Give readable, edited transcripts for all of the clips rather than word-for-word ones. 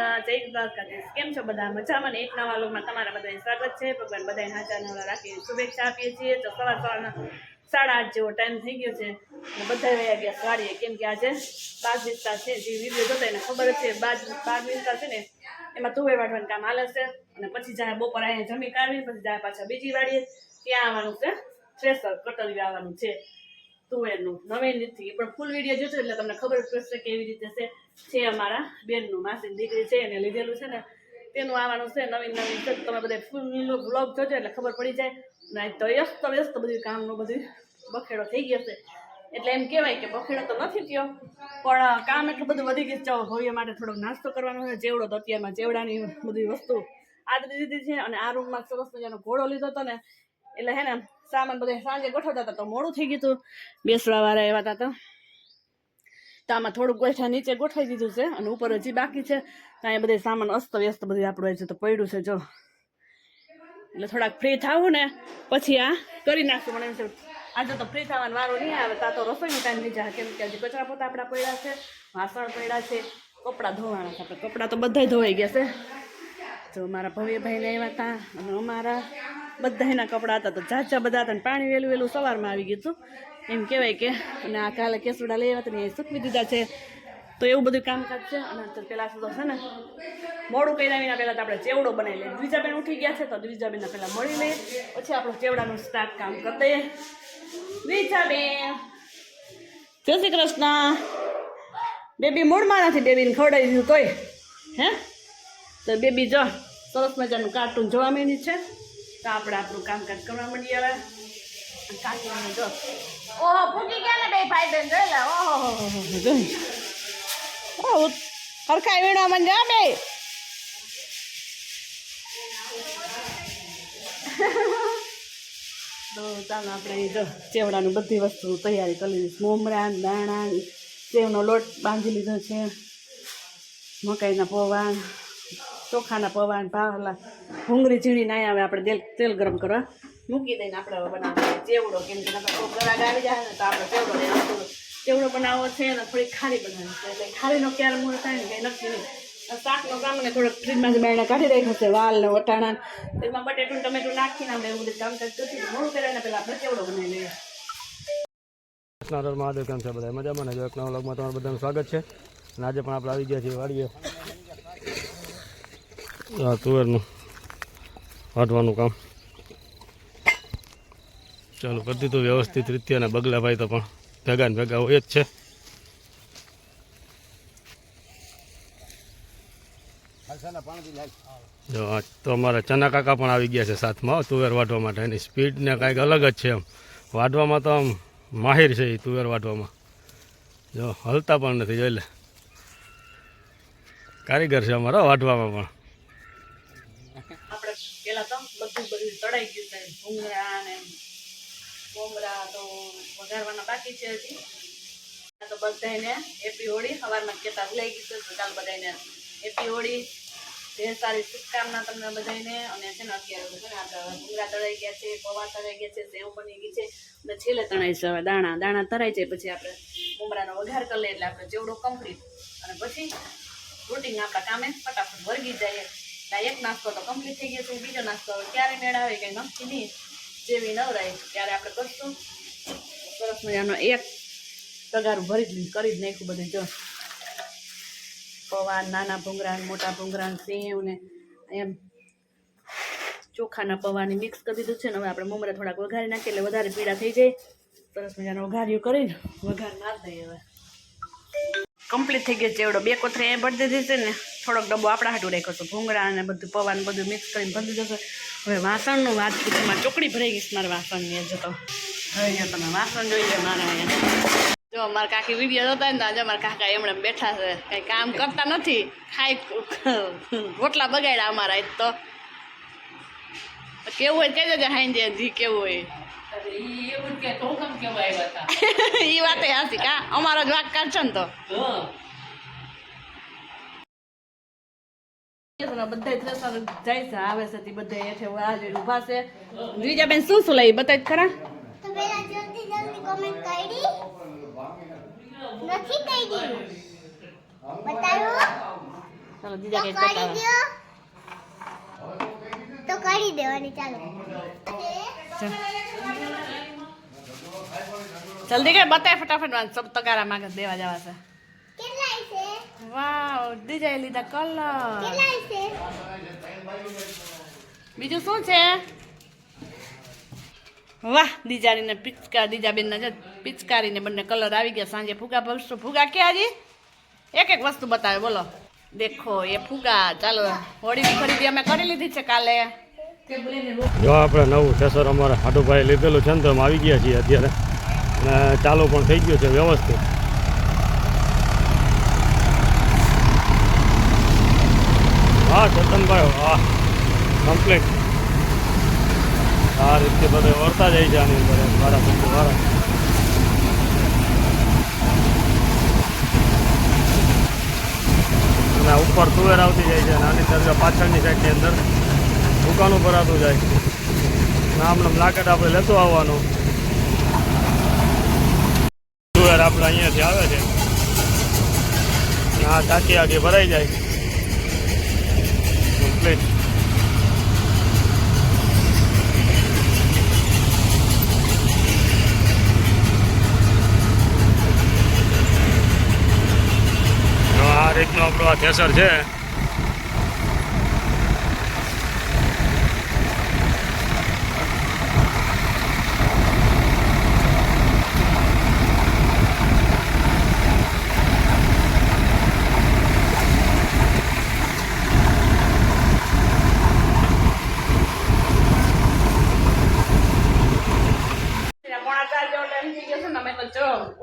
જય દ્વારકાધીશ. કેમ છો બધા? મજામાં ને? એક નવા વ્લોગમાં તમારા બધાને સ્વાગત છે. ભગવાન બધાને હાજર નવરા રાખી શુભેચ્છા આપીએ છીએ. તો સવારના 8:30 જેવો ટાઈમ થઈ ગયો છે અને બધા વયા ગયા વાડીએ, કેમ કે આજે બાગ વિસ્તાર છે. જે વિડીયો જોતા એને ખબર જ છે, બાગ વિસ્તાર છે ને એમાં તુવેર વાટવાનું કામ હાલે છે. અને પછી જાય બપોર અહીંયા જમી કાઢવી, પછી જાય પાછા બીજી વાડીએ, ત્યાં આવવાનું છે થ્રેસર કટરિયું આવવાનું છે તુવેરનું નવીન નથી. પણ ફૂલ વિડીયો જોજો એટલે તમને ખબર પડશે કેવી રીતે છે અમારા બેનનું માસીની દીકરી છે એને લીધેલું છે ને તેનું આવવાનું છે નવીન છે. તમે બધા ફૂલ વ્લોગ જોજો એટલે ખબર પડી જાય. નહીં તો વ્યસ્ત બધું કામનું બધું બખેડો થઈ ગયો છે. એટલે એમ કહેવાય કે બખેડો તો નથી થયો, પણ કામ એટલું બધું વધી ગયું છે. ભવ્ય માટે થોડોક નાસ્તો કરવાનો છે. જેવડો તો અત્યારમાં જેવડાની બધી વસ્તુ આદરી દીધી છે. અને આ રૂમમાં સરસ મજાનો ઘોડો લીધો હતો ને, એટલે હે ને સામાન બધા સાંજે ગોઠવતા હતા તો મોડું થઈ ગયું હતું. બેસવા વાળા એવા હતા તો આમાં થોડુંક ગોઠા નીચે ગોઠવી દીધું છે અને ઉપર હજી બાકી છે. તો અહીંયા બધા સામાન અસ્ત વ્યસ્ત બધું આપણું છે તો પડ્યું છે જો. એટલે થોડાક ફ્રી થાવું ને પછી આ કરી નાખશું. મને એમ છે આજે તો ફ્રી થવાનો વારો નહીં આવે, તા તો રસોઈનો ટાઈમ નહીં જાય, કેમ કે હજી કચરા પોતા આપણા પડ્યા છે, વાસણ પડ્યા છે, કપડાં ધોવાના છે. કપડાં તો બધા ધોવાઈ ગયા છે. જો મારા ભવ્યભાઈને આવ્યા હતા અને અમારા બધાના કપડાં હતા તો ઝાઝા બધા હતા. પાણી વહેલું સવારમાં આવી ગયું હતું એમ કહેવાય કે. અને આ કાલે કેસુડા લઈ આવ્યા હતા ને એ સૂકવી દીધા છે. તો એવું બધું કામકાજ છે. અને પહેલાં તો છે ને મોડું કર્યા વિના પહેલાં તો આપણે ચેવડો બનાવી લઈએ. દ્વિજાબેન ઉઠી ગયા છે તો દ્વિજાબેનને પહેલાં મળી લઈએ, પછી આપણું ચેવડાનું સ્ટાર્ટ કામ કરી દઈએ. દ્વિજાબેન જય શ્રી કૃષ્ણ. બેબી મૂળમાં નથી, બેબીને ખવડાવી દીધું તોય હે. તો બેબી જો સરસ મજાનું કાર્ટૂન જોવા માંડી છે. તો આપણે આપણું કામકાજ કરવા માંડીએ હવે. કાર્ટૂન જો ઓહો ભૂકી ગયા ને બે ભાઈ બેન જોઈ લે. ઓહો હરખાઈ વીણો મને જા બે. તો ચાલો આપણે જો ચેવડાનું બધી વસ્તુ તૈયારી કરી લીધી. મમરા, દાણા, સેવનો લોટ બાંધી લીધો છે, મકાઈના પૌવા, ચોખાના પૌવા, ભાવલા, ભૂંગળી ઝીણીને અહીંયા આવે આપણે તેલ ગરમ કરવા મૂકી દઈને આપણે બનાવવાનો ચેવડો. કેમ કે કોઈ ગરાગ આવી જાય ને તો આપણે ચેવડો બનાવવો છે અને થોડી ખારી બનાવવી છે. એટલે ખારીનો ક્યારે મૂળ થાય ને કંઈ નક્કી નહીં. શાકનો કામ ને થોડોક ફ્રીજમાંથી બાયણા કાઢી રાખ્યો છે, વાલ ને વટાણા, એમાં બટેટું ટમેટું નાખીને આપણે એવું બધું કામકાજ કરશું. મોડું કરીને પહેલાં આપણે ચેવડો બનાવી લઈએ. મહાદેવ, કેમ છે બધા? મજામાં ને? જો એક નવા વ્લોગમાં તમારું બધાનું સ્વાગત છે. અને આજે પણ આપણે આવી ગયા છીએ વાડીએ તુવેરનું વાટવાનું કામ ચાલુ કરી દીધું વ્યવસ્થિત રીતે. અને બગલાભાઈ તો પણ ભેગા ને ભેગા હોય જ છે. જો આ તો અમારા ચના કાકા પણ આવી ગયા છે સાથમાં તુવેર વાટવા માટે. એની સ્પીડ ને કાંઈક અલગ જ છે. એમ વાટવામાં તો આમ માહિર છે એ તુવેર વાટવામાં. જો હલતા પણ નથી, જોઈ લે. કારીગર છે અમારા વાટવામાં પણ. આપણે પેલા તો બધું તળાઈ ગયું છે. ભૂંગળા ને મોમરા તો વઘારવાના બાકી છે હજી. તો બધાને હેપી હોળી. સવારમાં કહેતા ભૂલાઈ ગયું છે તો ચાલ બધાને હેપી હોળી. ઢેર સારી શુભકામના તમને બધાને. અને છે ને અત્યારે છે ને આપણે ભૂંગળા તળાઈ ગયા છે, પૌવા તળાઈ ગયા છે, સેવ બની ગઈ છે અને છેલ્લે તળાઈ છે હવે દાણા તળાઈ જાય પછી આપણે મોમરાનો વઘાર કરી લઈએ એટલે આપણે ચેવડો કમ્પ્લીટ. અને પછી રૂટીન આપણા કામે ફટાફટ વર્ગી જાય. એક નાસ્તો તો કમ્પ્લીટ થઈ ગયો છે. બીજો નાસ્તો હવે ક્યારે મેળા આવે કંઈ નક્કી નહીં. જેવી નવરાય ત્યારે આપણે કરશું. સરસ મજાનો એક તગારું કરી જ નાખ્યું બધું. જો પૌવા, નાના ભૂંગરા, મોટા ભૂંગરા, સેવ ને એમ ચોખાના પૌવાની મિક્સ કરી દીધું છે ને. હવે આપણે મમરા થોડાક વઘારી નાખીએ એટલે વધારે પીળા થઈ જાય. સરસ મજાનો વઘાર્યું કરીને વઘાર મારી દઈએ. હવે કમ્પ્લીટ થઈ ગયો ચેવડો. 2 કોથળી અહીંયા ભરી દીધી છે ને, થોડોક ડબ્બો આપણા હાટું રાખ્યો છે. ભૂંગળા અને બધું પૌવાનું બધું મિક્સ કરીને ભરી દીધું છે. હવે વાસણનું વાત કીધું, એમાં ચોકડી ભરાઈ ગઈ મારા વાસણની. હજુ તો હવે તમે વાસણ જોઈ લે મારા અહીંયા. જો મારા કાકી વિડીયો જોતા ને તો આજે અમારા કાકા એમણે બેઠા છે, કંઈ કામ કરતા નથી, ખાઈ રોટલા બગાડ્યા અમારા. જ તો કેવું હોય કહી દેજે હાઈ જી કેવું હોય. એ વાત હાથી કા અમારો જ વાક કરશે ને તો. બધા થ્રેસર જાય છે, આવે છે તે બધા હેઠે ઊભા છે. દ્વિજાબેન શું લઈ બતાવી ખરા? ચાલો બીજા કંઈક બતાવો. તો કરી દેવાની ચાલો. જલ્દી કર બતાય ફટાફટ વાત સબ તગારા માંગે દેવા જવા છે. કેટલા છે? વાવ દીજાએ લીધા કલર. કેટલા છે? બીજું શું છે? વાહ દીજારીને દીજાબેનના જ પિચકારીને બંને કલર આવી ગયા. સાંજે ફુગા ભરશું. ફુગા ક્યાં હજી એક એક વસ્તુ બતાવે બોલો. દેખો એ ફુગા. ચાલો હોળીની ખરીદી અમે કરી લીધી છે કાલે. જો આપણે નવું થેસર અમારે હાડુભાઈ લીધેલું છે ને તો અમે આવી ગયા છીએ અત્યારે અને ચાલુ પણ થઈ ગયું છે વ્યવસ્થિત. હા ચેતનભાઈ હા કમ્પ્લીટ આ રીતે બધે વળતા જાય છે આની અંદર વારા પછી વારા. અને ઉપર તુવેર આવતી જાય છે અને આની અંદર પાછળની સાઈડની અંદર દુકાનું ભરાતું જાય. નામ લાકેટ આપણે લેતું આવવાનું. તુવેર આપણે અહીંયાથી આવે છે આ ટાંકી આગળ ભરાઈ જાય કમ્પ્લીટ. આ રીતનું આપણું આ થેસર છે.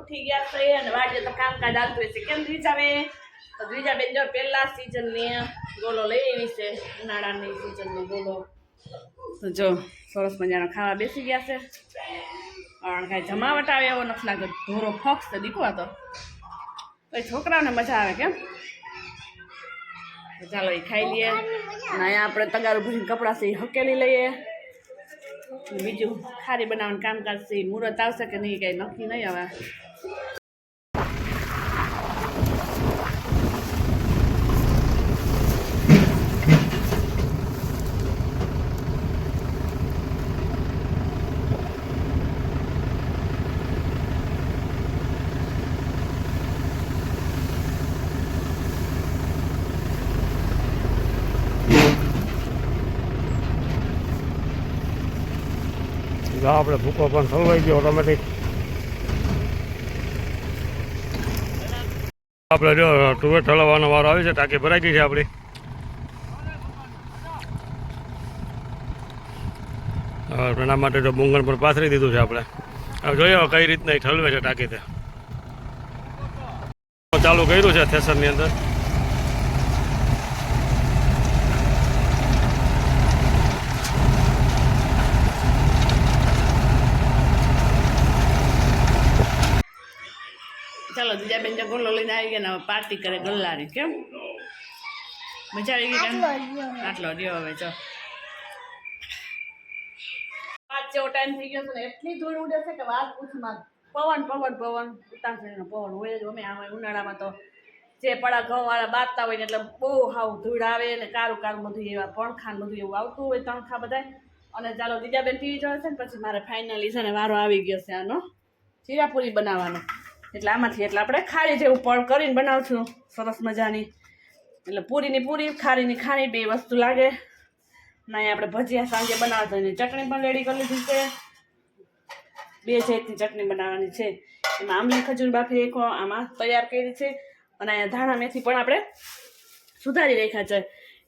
ઉઠી ગયા છે અને વાડીએ તો કામકાજ આવતું હોય છે. કેમ દ્વિજાબે? તો દ્વિજાબેન જો પહેલા સિઝનની ગોલો લઈ આવી છે. ઉનાળાની સિઝનનો ગોલો. તો જો સરસ મજાનો ખાવા બેસી ગયા છે. કાંઈ જમાવટ આવે એવો નથી લાગે. ધોરો ફોક્સ તો દીકવા તો કઈ છોકરાઓને મજા આવે કેમ. ચાલો એ ખાઈ લઈએ. અને અહીંયા આપણે તગારું ભરીને કપડાં છે એ હકેલી લઈએ. બીજું ખારી બનાવવાનું કામકાજ છે. મુહૂર્ત આવશે કે નહીં કઈ નક્કી નહીં હવે. આપણે ભૂકો પણ સલવાઈ ગયો ઓટોમેટિક. આપણે જો ટુવેર ઠલવવાનો વારો આવે છે. ટાંકી ભરાઈ ગઈ છે આપણી. એના માટે જો બુંગણ પર પાથરી દીધું છે આપણે. હવે જોઈએ કઈ રીતના એ ઠલવે છે ટાંકી તે. ચાલુ કર્યું છે થેસરની અંદર. ચાલો દીજાબેન જો ગોલો લઈને આવી ગયા ને હવે પાર્ટી કરે ગલ્લાની. કેમ મજા આવી ગઈ? આટલો રહ્યો હવે જો 5 જેવો ટાઈમ થઈ ગયો છે ને એટલી ધૂળ ઉડે છે કે વાત પૂછમાં. પવન ઉતારનો પવન હોય જ. અમે આમાં ઉનાળામાં તો જે પડા ઘઉંવાળા બાંધતા હોય ને એટલે બહુ હાવ ધૂળ આવે ને કારું બધું એવા પંખા બધું એવું આવતું હોય તણખા બધા. અને ચાલો દીજાબેન ટીવી જોવે છે ને પછી મારે ફાઇનલી છે ને વારો આવી ગયો છે આનો ચીરાપુરી બનાવવાનો. એટલે આમાંથી એટલે આપણે ખારી જેવું પણ કરીને બનાવશું સરસ મજાની. એટલે પૂરીની પૂરી ખારીની ખારી બે વસ્તુ લાગે. ના આપણે ભજીયા સાંજે બનાવતા એની ચટણી પણ રેડી કરી લીધી છે. 2 જાતની ચટણી બનાવવાની છે. એમાં આંબલી ખજૂર બાફી એક આમાં તૈયાર કરી છે. અને અહીંયા ધાણા મેથી પણ આપણે સુધારી રાખ્યા છે.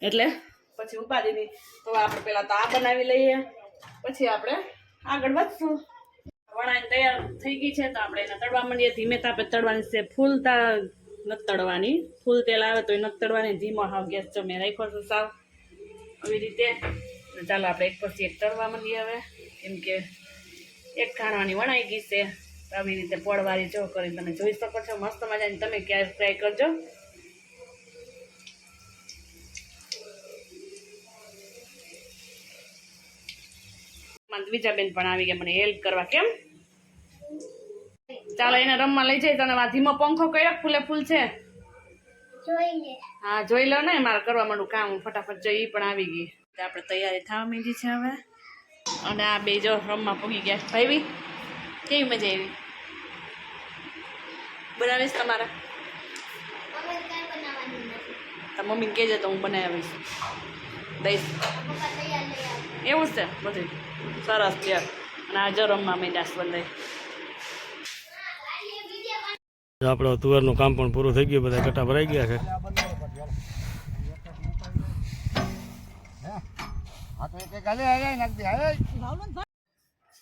એટલે પછી ઉપાડીની તો આપણે પહેલાં તો આ બનાવી લઈએ પછી આપણે આગળ વધશું. વણાઈને તૈયાર થઈ ગઈ છે તો આપણે એને તળવા માંડીએ. ધીમે તાપે તળવાની છે. ફૂલતા નથી તળવાની. ફૂલ તેલ આવે તો એ નથી તળવાની. ધીમો હાવ ગેસ જો મેં રાખ્યો છું સાવ આવી રીતે. ચાલો આપણે એક પછી એક તળવા માંડીએ હવે. કેમ કે એક ખાણવાની વણાઈ ગઈ છે. આવી રીતે પડવાળી જો કરી તમે જોઈ શકો છો. મસ્ત મજાની તમે ક્યાંય ટ્રાય કરજો. દ્વિજાબેન પણ આવી ગયા મને હેલ્પ કરવા. કેમ ચાલો એને રમવા લઈ જાય. તને ધીમો પંખો કયો ફૂલે ફૂલ છે. જોઈને હા જોઈ લો ને મારે કરવા માંડું કામ હું ફટાફટ જઈ પણ આવી ગઈ તો આપણે તૈયારી થવા માંડી છે હવે અને આ બે જો રમવા પૂગી ગયા ભાઈ કેવી મજા આવી બનાવીશ તમારા અમે કાંઈ બનાવવાનું નથી. તો મમ્મીને કહેજે તો હું બનાવીશ દઈશ પપ્પા તૈયાર લઈ આવે. એવું જ છે બધું સરસ છે અને આ જો રમવા માંડ્યા બંધાઈ આપણો તુવેરનું કામ પણ પૂરું થઈ ગયું, બધા કટા ભરાઈ ગયા છે.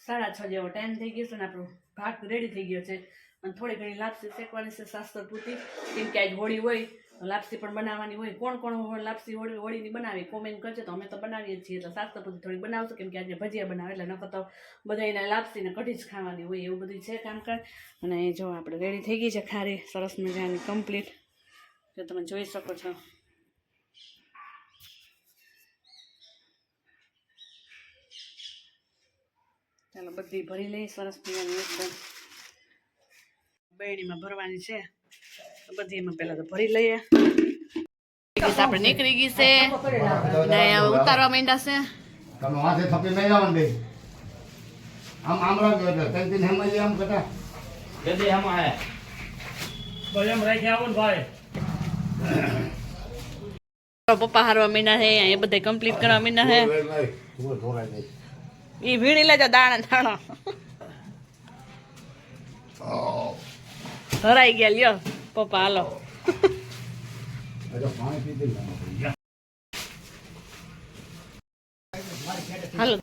6:30 જેવો ટાઈમ થઈ ગયો છે ને આપણો ભાત રેડી થઈ ગયો છે અને થોડી ઘણી લાપસી શેકવાની છે શાસ્ત્ર પૂરતી કેમ કે આજ હોળી હોય તો લાપસી પણ બનાવવાની હોય. કોણ કોણ લાપસી હોળીની બનાવી કોમેન્ટ કરજો તો અમે તો બનાવીએ જ છીએ તો શાસ્ત્ર પૂરતી થોડી બનાવશું કેમ કે આજે ભજીયા બનાવે એટલે નકર તો બધા એને લાપસીને કઢી જ ખાવાની હોય એવું બધું છે કામકાજ. અને એ જો આપણે રેડી થઈ ગઈ છે ખારી સરસ મજાની કમ્પ્લીટ જો તમે જોઈ શકો છો. ચાલો બધી ભરી લઈએ સરસ મજાની એકદમ બહેણીમાં ભરવાની છે તો બધી એમાં પહેલા તો ભરી લઈએ. આપણે નીકળી ગઈ છે ને હવે ઉતારવા માંડ્યા છે. તમે હાથે થપી નહીં જવાનું બે આમ રાખજો એટલે ત્રણ ત્રણ હેમલી આમ કટા જલ્દી આમાં હે ભાઈ એમ રાખી આવો ને ભાઈ. પપ્પા હારવા માંડ્યા છે એ બધા કમ્પ્લીટ કરવા માંડ્યા છે. થોડાય નહીં એ વીણી લેજો દાણા દાણા ધરાઈ ગયા લ્યો પપ્પા હાલો પાણી પીધી હાલો